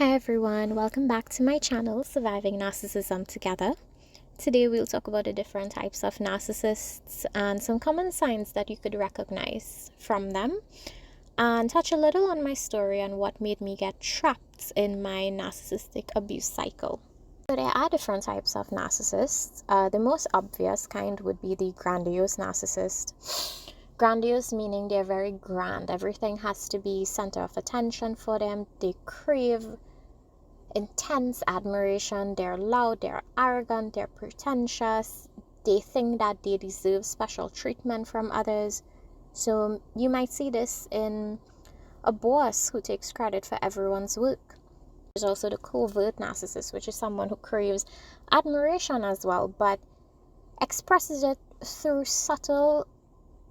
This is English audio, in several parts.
Hi everyone, welcome back to my channel, Surviving Narcissism Together. Today we'll talk about the different types of narcissists and some common signs that you could recognize from them, and touch a little on my story and what made me get trapped in my narcissistic abuse cycle. So there are different types of narcissists. The most obvious kind would be the grandiose narcissist. Grandiose meaning they're very grand. Everything has to be center of attention for them. They crave intense admiration. They're loud, they're arrogant, they're pretentious. They think that they deserve special treatment from others. So you might see this in a boss who takes credit for everyone's work. There's also the covert narcissist, which is someone who craves admiration as well, but expresses it through subtle,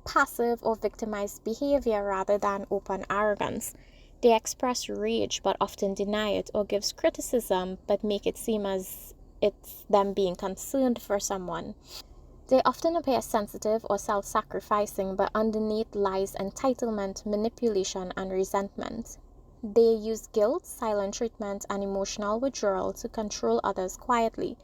passive or victimized behavior rather than open arrogance. They express rage but often deny it, or gives criticism but make it seem as it's them being concerned for someone. They often appear sensitive or self-sacrificing, but underneath lies entitlement, manipulation, and resentment. They use guilt, silent treatment, and emotional withdrawal to control others quietly.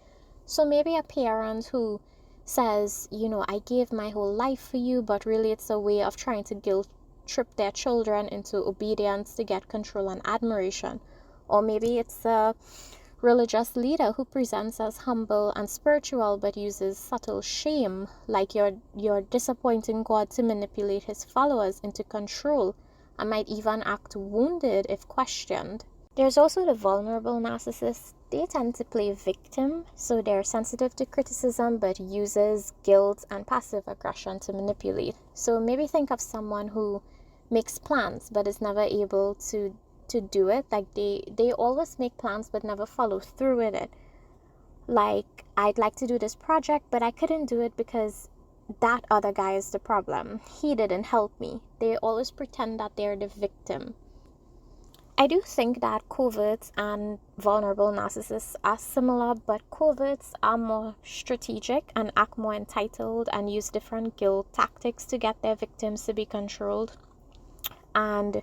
So maybe a parent who says, I gave my whole life for you, but really it's a way of trying to guilt trip their children into obedience to get control and admiration. Or maybe it's a religious leader who presents as humble and spiritual but uses subtle shame, like you're disappointing God, to manipulate his followers into control, and might even act wounded if questioned. There's also the vulnerable narcissist. They tend to play victim, so they're sensitive to criticism but uses guilt and passive aggression to manipulate. So maybe think of someone who makes plans but is never able to do it. Like they always make plans but never follow through with it. Like, I'd like to do this project but I couldn't do it because that other guy is the problem. He didn't help me. They always pretend that they're the victim. I do think that coverts and vulnerable narcissists are similar, but coverts are more strategic and act more entitled and use different guilt tactics to get their victims to be controlled. And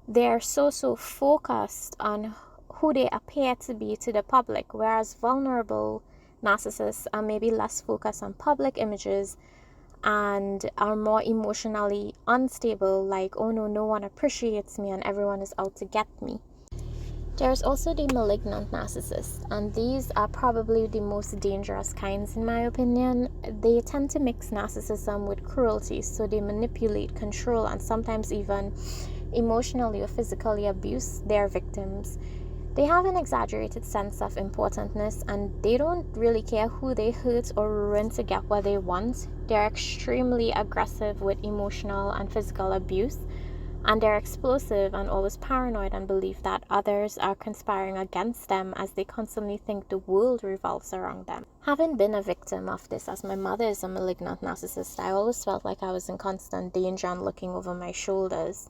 they're so focused on who they appear to be to the public, whereas vulnerable narcissists are maybe less focused on public images and are more emotionally unstable, like, oh no one appreciates me and everyone is out to get me. There's also the malignant narcissists, and these are probably the most dangerous kinds in my opinion. They tend to mix narcissism with cruelty, so they manipulate, control, and sometimes even emotionally or physically abuse their victims. They have an exaggerated sense of importantness, and they don't really care who they hurt or ruin to get what they want. They're extremely aggressive with emotional and physical abuse, and they're explosive and always paranoid and believe that others are conspiring against them, as they constantly think the world revolves around them. Having been a victim of this, as my mother is a malignant narcissist, I always felt like I was in constant danger and looking over my shoulders.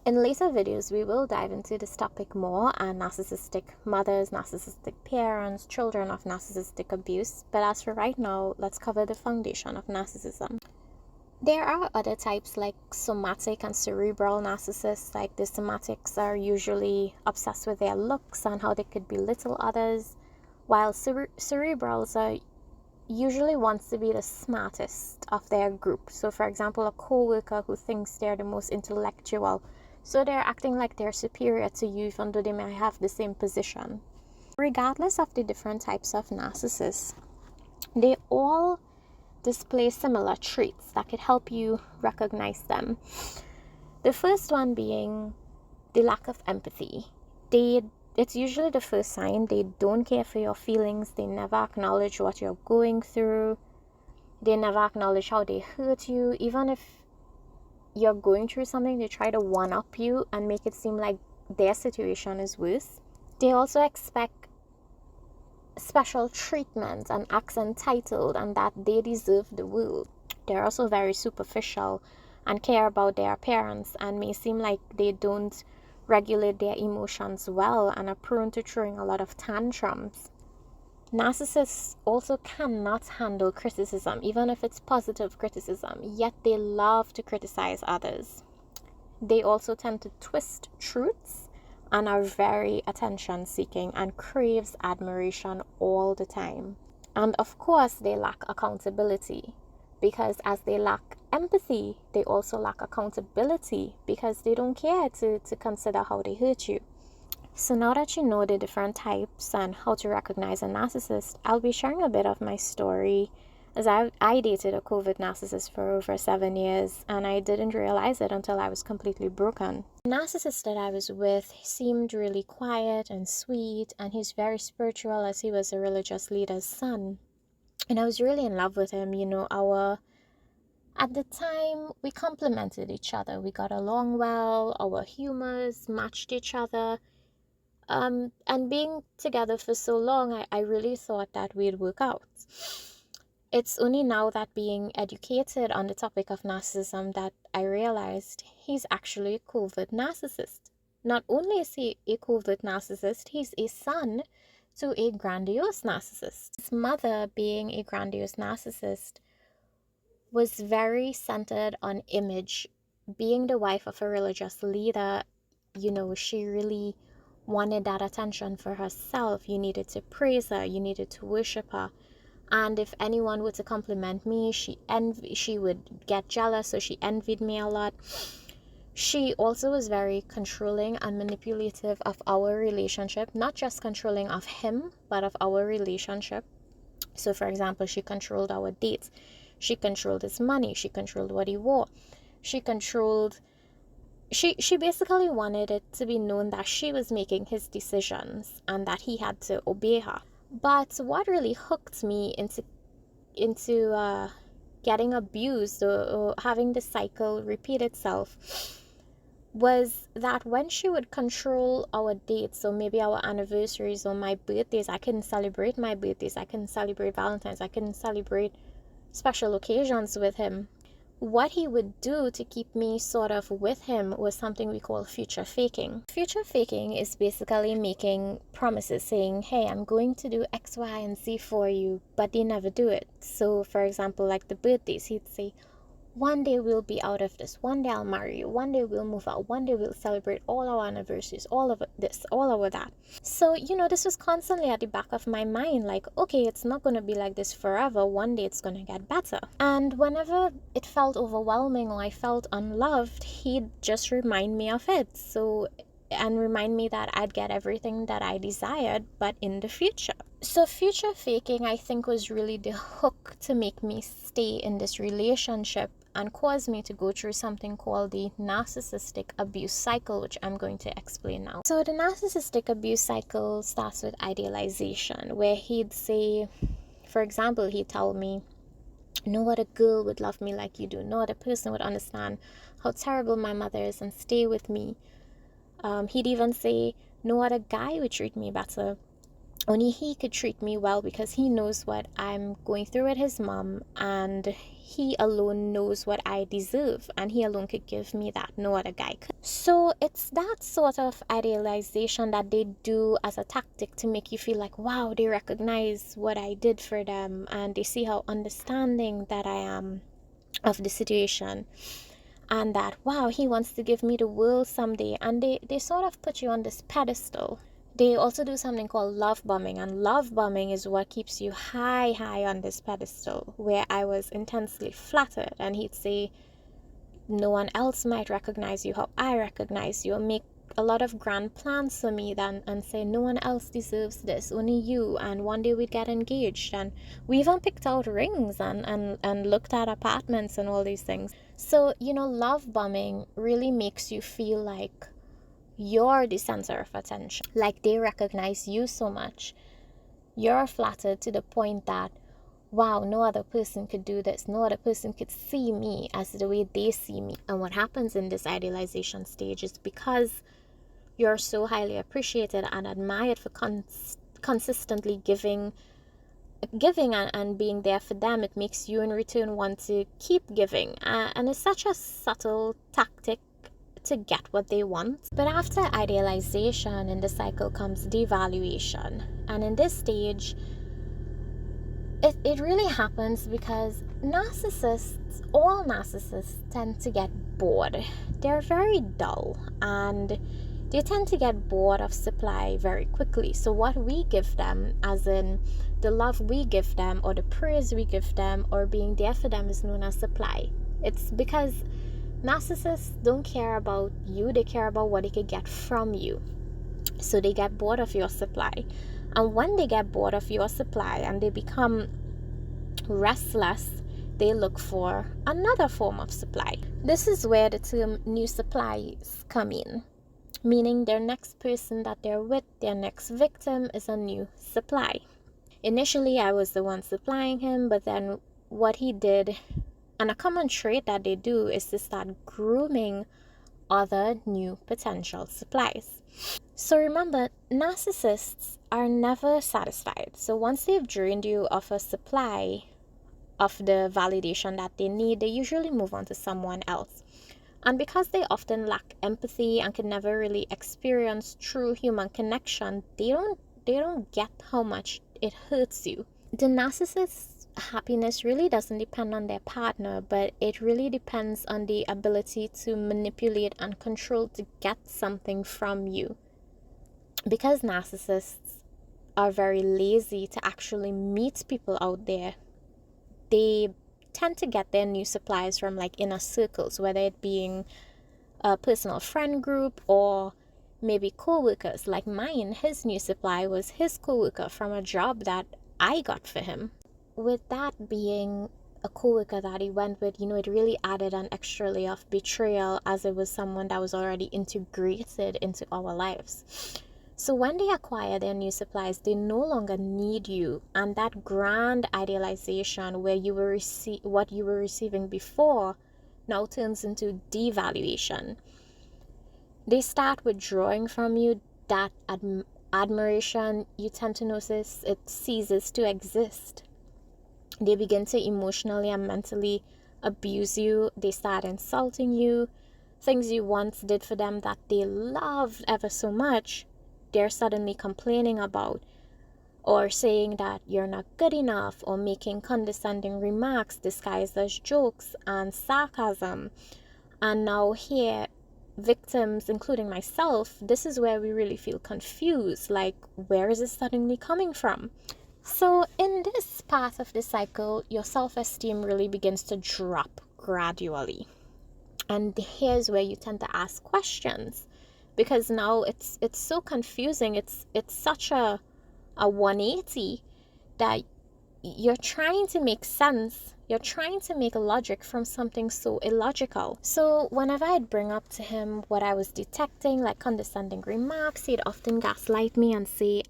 In later videos, we will dive into this topic more, and narcissistic mothers, narcissistic parents, children of narcissistic abuse. But as for right now, let's cover the foundation of narcissism. There are other types like somatic and cerebral narcissists. Like the somatics are usually obsessed with their looks and how they could belittle others, while cerebrals are usually wants to be the smartest of their group. So for example, a co-worker who thinks they're the most intellectual, so they're acting like they're superior to you even though they may have the same position. Regardless of the different types of narcissists, they all display similar traits that could help you recognize them. The first one being the lack of empathy. It's usually the first sign. They don't care for your feelings. They never acknowledge what you're going through. They never acknowledge how they hurt you. Even if you're going through something, they try to one-up you and make it seem like their situation is worse. They also expect special treatment and acts entitled and that they deserve the world. They're also very superficial and care about their appearance and may seem like they don't regulate their emotions well and are prone to throwing a lot of tantrums. Narcissists also cannot handle criticism, even if it's positive criticism, yet they love to criticize others. They also tend to twist truths and are very attention seeking and craves admiration all the time. And of course, they lack accountability, because as they lack empathy, they also lack accountability, because they don't care to consider how they hurt you. So now that you know the different types and how to recognize a narcissist, I'll be sharing a bit of my story, as I dated a covert narcissist for over 7 years, and I didn't realize it until I was completely broken. The narcissist that I was with seemed really quiet and sweet, and he's very spiritual, as he was a religious leader's son. And I was really in love with him. At the time, we complemented each other. We got along well, our humors matched each other. And being together for so long, I really thought that we'd work out. It's only now that being educated on the topic of narcissism that I realized he's actually a covert narcissist. Not only is he a covert narcissist, he's a son to a grandiose narcissist. His mother, being a grandiose narcissist, was very centered on image. Being the wife of a religious leader, she really wanted that attention for herself. You needed to praise her, you needed to worship her. And if anyone were to compliment me, she would get jealous, so she envied me a lot. She also was very controlling and manipulative of our relationship, not just controlling of him, but of our relationship. So for example, she controlled our dates, she controlled his money, she controlled what he wore, she basically wanted it to be known that she was making his decisions and that he had to obey her. But what really hooked me into getting abused, or having the cycle repeat itself, was that when she would control our dates, so maybe our anniversaries or my birthdays, I couldn't celebrate my birthdays, I couldn't celebrate Valentine's, I couldn't celebrate special occasions with him. What he would do to keep me sort of with him was something we call future faking. Future faking is basically making promises, saying, hey, I'm going to do X, Y, and Z for you, but they never do it. So for example, like the birthdays, he'd say, one day we'll be out of this, one day I'll marry you, one day we'll move out, one day we'll celebrate all our anniversaries, all of this, all of that. So, this was constantly at the back of my mind, like, okay, it's not going to be like this forever, one day it's going to get better. And whenever it felt overwhelming or I felt unloved, he'd just remind me of it. And remind me that I'd get everything that I desired, but in the future. So future faking, I think, was really the hook to make me stay in this relationship and cause me to go through something called the narcissistic abuse cycle, which I'm going to explain now. So the narcissistic abuse cycle starts with idealization, where he'd say, for example, he'd tell me, no other girl would love me like you do. No other person would understand how terrible my mother is and stay with me. He'd even say, no other guy would treat me better. Only he could treat me well because he knows what I'm going through with his mom, and he alone knows what I deserve, and he alone could give me that. No other guy could. So it's that sort of idealization that they do as a tactic to make you feel like, wow, they recognize what I did for them, and they see how understanding that I am of the situation. And that, wow, he wants to give me the world someday. And they sort of put you on this pedestal. They also do something called love bombing. And love bombing is what keeps you high on this pedestal, where I was intensely flattered. And he'd say, no one else might recognize you how I recognize you. Or make a lot of grand plans for me and say, no one else deserves this, only you. And one day we'd get engaged. And we even picked out rings and looked at apartments and all these things. So, love bombing really makes you feel like you're the center of attention. Like they recognize you so much. You're flattered to the point that, wow, no other person could do this. No other person could see me as the way they see me. And what happens in this idealization stage is, because you're so highly appreciated and admired for consistently giving and being there for them, it makes you in return want to keep giving. And it's such a subtle tactic to get what they want. But after idealization, in the cycle comes devaluation. And in this stage, it really happens because all narcissists tend to get bored. They're very dull, and they tend to get bored of supply very quickly. So what we give them, as in the love we give them or the praise we give them or being there for them, is known as supply. It's because narcissists don't care about you, they care about what they can get from you. So they get bored of your supply. And when they get bored of your supply and they become restless, they look for another form of supply. This is where the term new supplies come in, meaning their next person that they're with, their next victim, is a new supply. Initially, I was the one supplying him, but then what he did, and a common trait that they do, is to start grooming other new potential supplies. So remember, narcissists are never satisfied. So once they've drained you of a supply of the validation that they need, they usually move on to someone else. And because they often lack empathy and can never really experience true human connection, they don't get how much it hurts you. The narcissist's happiness really doesn't depend on their partner, but it really depends on the ability to manipulate and control to get something from you. Because narcissists are very lazy to actually meet people out there, they tend to get their new supplies from like inner circles, whether it being a personal friend group or maybe co-workers. Like mine, his new supply was his co-worker from a job that I got for him. With that being a co-worker that he went with, it really added an extra layer of betrayal, as it was someone that was already integrated into our lives. So when they acquire their new supplies, they no longer need you, and that grand idealization where you were what you were receiving before now turns into devaluation. They start withdrawing from you. That admiration, you tend to notice it ceases to exist. They begin to emotionally and mentally abuse you. They start insulting you. Things you once did for them that they loved ever so much, they're suddenly complaining about, or saying that you're not good enough, or making condescending remarks disguised as jokes and sarcasm. And now here, victims, including myself, this is where we really feel confused, like, where is it suddenly coming from? So in this part of the cycle, your self-esteem really begins to drop gradually. And here's where you tend to ask questions, because now it's so confusing. It's such a 180 that you're trying to make sense. You're trying to make logic from something so illogical. So whenever I'd bring up to him what I was detecting, like condescending remarks, he'd often gaslight me and say,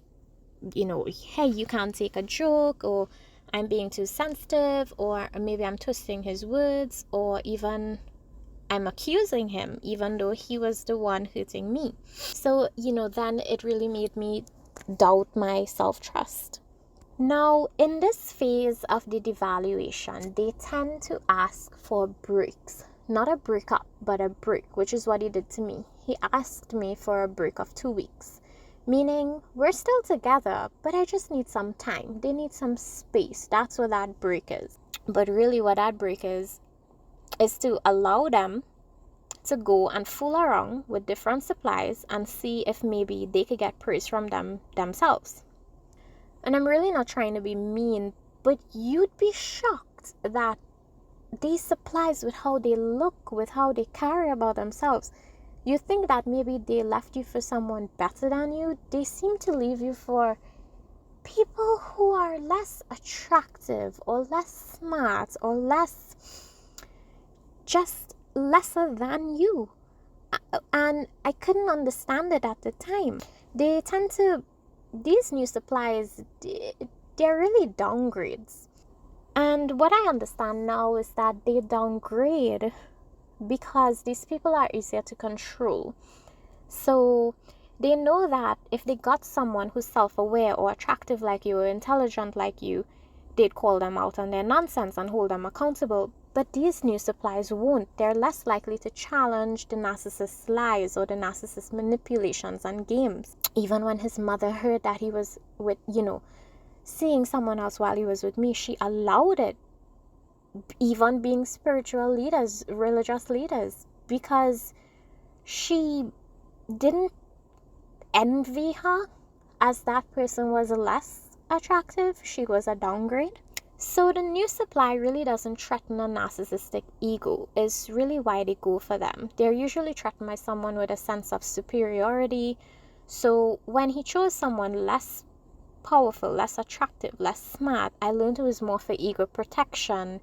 hey, you can't take a joke, or I'm being too sensitive, or maybe I'm twisting his words, or even I'm accusing him, even though he was the one hurting me. So, then it really made me doubt my self-trust. Now, in this phase of the devaluation, they tend to ask for breaks. Not a breakup, but a break, which is what he did to me. He asked me for a break of 2 weeks. Meaning, we're still together, but I just need some time. They need some space. That's what that break is. But really what that break is to allow them to go and fool around with different supplies and see if maybe they could get praise from them themselves. And I'm really not trying to be mean, but you'd be shocked that these supplies, with how they look, with how they carry about themselves, you think that maybe they left you for someone better than you. They seem to leave you for people who are less attractive or less smart or just lesser than you. And I couldn't understand it at the time. These new supplies, they're really downgrades. And what I understand now is that they downgrade because these people are easier to control. So they know that if they got someone who's self-aware or attractive like you or intelligent like you, they'd call them out on their nonsense and hold them accountable. But these new supplies won't. They're less likely to challenge the narcissist's lies or the narcissist's manipulations and games. Even when his mother heard that he was with, seeing someone else while he was with me, she allowed it. Even being spiritual leaders, religious leaders, because she didn't envy her, as that person was less attractive. She was a downgrade. So the new supply really doesn't threaten a narcissistic ego, is really why they go for them. They're usually threatened by someone with a sense of superiority. So when he chose someone less powerful, less attractive, less smart, I learned it was more for ego protection.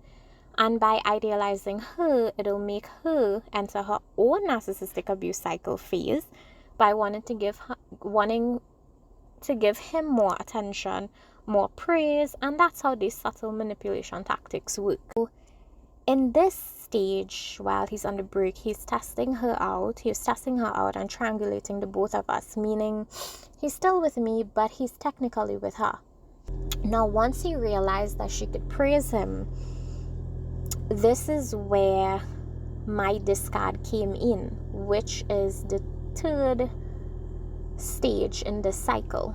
And by idealizing her, it'll make her enter her own narcissistic abuse cycle phase by wanting to give him more attention, more praise, and that's how these subtle manipulation tactics work. In this stage, while he's on the break, he's testing her out. He's testing her out and triangulating the both of us, meaning he's still with me, but he's technically with her. Now, once he realized that she could praise him, this is where my discard came in, which is the third stage in this cycle.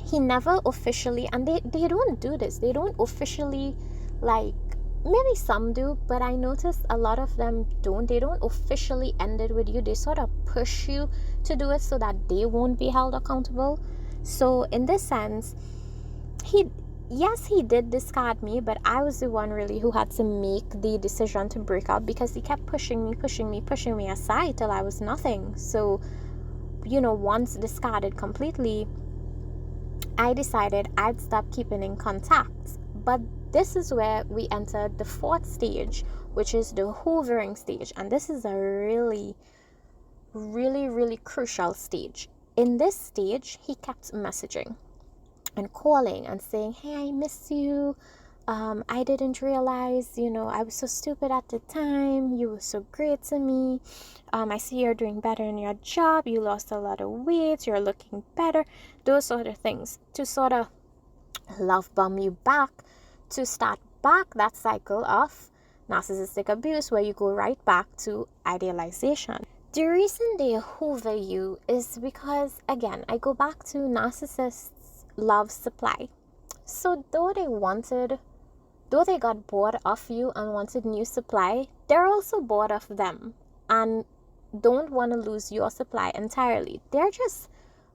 He never officially, and they don't do this, they don't officially, like, maybe some do, but I noticed a lot of them don't. They don't officially end it with you. They sort of push you to do it so that they won't be held accountable. So in this sense, he did discard me, but I was the one really who had to make the decision to break up, because he kept pushing me aside till I was nothing. So, once discarded completely, I decided I'd stop keeping in contact. But this is where we entered the fourth stage, which is the hovering stage. And this is a really, really, really crucial stage. In this stage, he kept messaging and calling and saying, hey, I miss you. I didn't realize, I was so stupid at the time. You were so great to me. I see you're doing better in your job. You lost a lot of weight. You're looking better. Those sort of things to sort of love bomb you back, to start back that cycle of narcissistic abuse where you go right back to idealization. The reason they hoover you is because, again, I go back to narcissists love supply. So though they got bored of you and wanted new supply, they're also bored of them and don't want to lose your supply entirely. They're just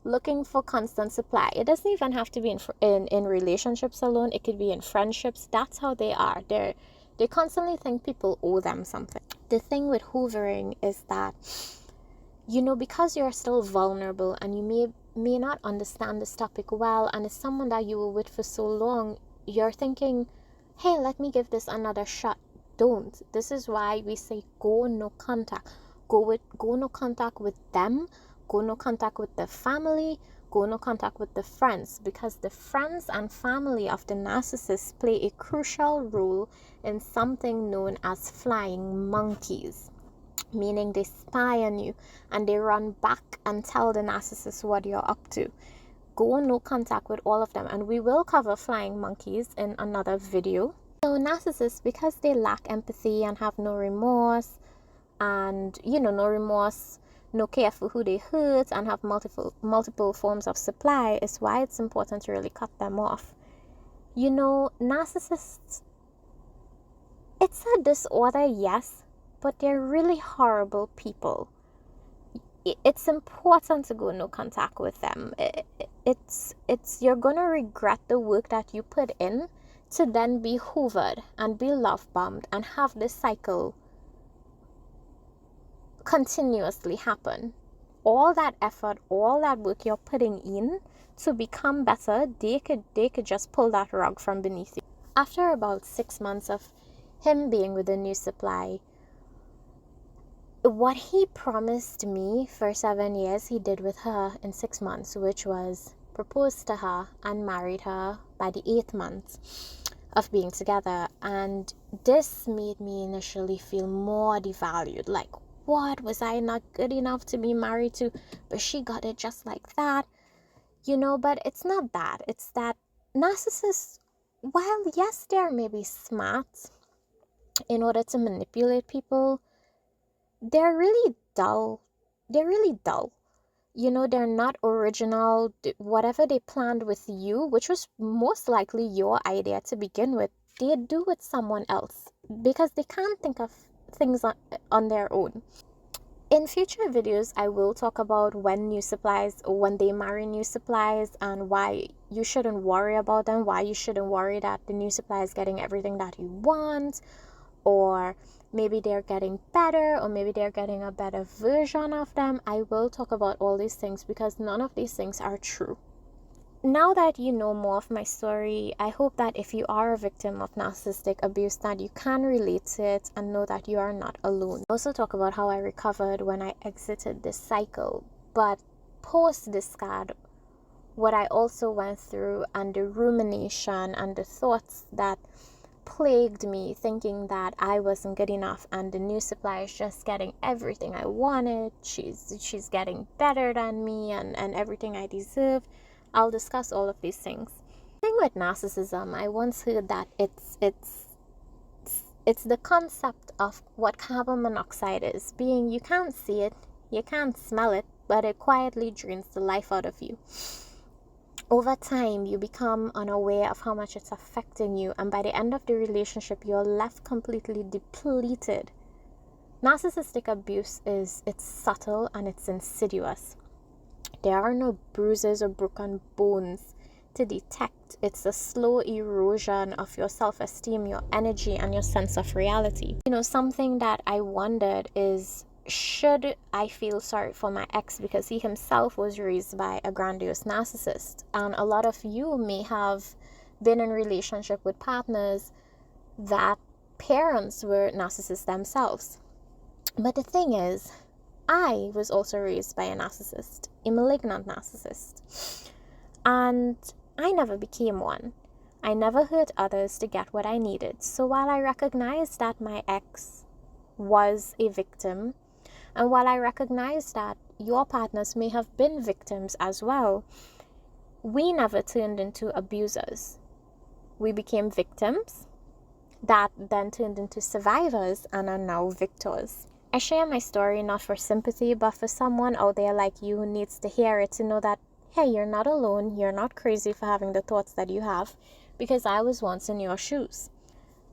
looking for constant supply. It doesn't even have to be in relationships alone. It could be in friendships. That's how they are. They constantly think people owe them something. The thing with hoovering is that, because you're still vulnerable and you may not understand this topic well, and it's someone that you were with for so long, you're thinking, hey, let me give this another shot. Don't. This is why we say go no contact. Go no contact with them. Go no contact with the family. Go no contact with the friends, because the friends and family of the narcissist play a crucial role in something known as flying monkeys, meaning they spy on you and they run back and tell the narcissist what you're up to. Go no contact with all of them, and we will cover flying monkeys in another video. So narcissists, because they lack empathy and have no remorse, and no remorse, no care for who they hurt, and have multiple forms of supply, is why it's important to really cut them off. Narcissists, it's a disorder, yes, but they're really horrible people. It's important to go no contact with them. It's you're gonna regret the work that you put in to then be hoovered and be love bombed and have this cycle continuously happen. All that effort, all that work you're putting in to become better, they could just pull that rug from beneath you. After about 6 months of him being with a new supply, what he promised me for 7 years, he did with her in 6 months, which was proposed to her and married her by the 8th month of being together. And this made me initially feel more devalued. Like, what, was I not good enough to be married to? But she got it just like that, but it's not that. It's that narcissists, while yes, they're maybe smart in order to manipulate people, they're really dull. They're not original. Whatever they planned with you, which was most likely your idea to begin with, they do with someone else because they can't think of things on their own. In future videos, I will talk about when they marry new supplies, and why you shouldn't worry about them, why you shouldn't worry that the new supply is getting everything that you want, or maybe they're getting better, or maybe they're getting a better version of them. I will talk about all these things because none of these things are true. Now that you know more of my story, I hope that if you are a victim of narcissistic abuse, that you can relate to it and know that you are not alone. I also talk about how I recovered when I exited this cycle, but post discard, what I also went through, and the rumination and the thoughts that plagued me, thinking that I wasn't good enough and the new supply is just getting everything I wanted. She's getting better than me and everything I deserve. I'll discuss all of these things. The thing with narcissism, I once heard that it's the concept of what carbon monoxide is, being you can't see it, you can't smell it, but it quietly drains the life out of you. Over time, you become unaware of how much it's affecting you, and by the end of the relationship, you're left completely depleted. Narcissistic abuse it's subtle and it's insidious. There are no bruises or broken bones to detect. It's a slow erosion of your self-esteem, your energy, and your sense of reality. Something that I wondered is, should I feel sorry for my ex because he himself was raised by a grandiose narcissist? And a lot of you may have been in relationship with partners that parents were narcissists themselves. But the thing is, I was also raised by a narcissist, a malignant narcissist. And I never became one. I never hurt others to get what I needed. So while I recognize that my ex was a victim, and while I recognize that your partners may have been victims as well, we never turned into abusers. We became victims that then turned into survivors and are now victors. I share my story not for sympathy, but for someone out there like you who needs to hear it, to know that, hey, you're not alone, you're not crazy for having the thoughts that you have, because I was once in your shoes.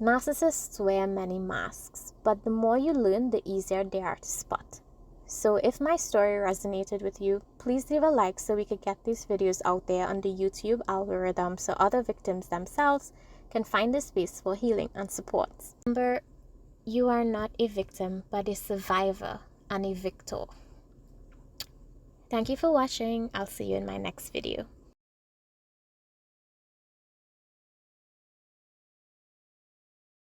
Narcissists wear many masks, but the more you learn, the easier they are to spot. So if my story resonated with you, please leave a like so we could get these videos out there on the YouTube algorithm so other victims themselves can find a space for healing and support. Remember, you are not a victim, but a survivor and a victor. Thank you for watching. I'll see you in my next video.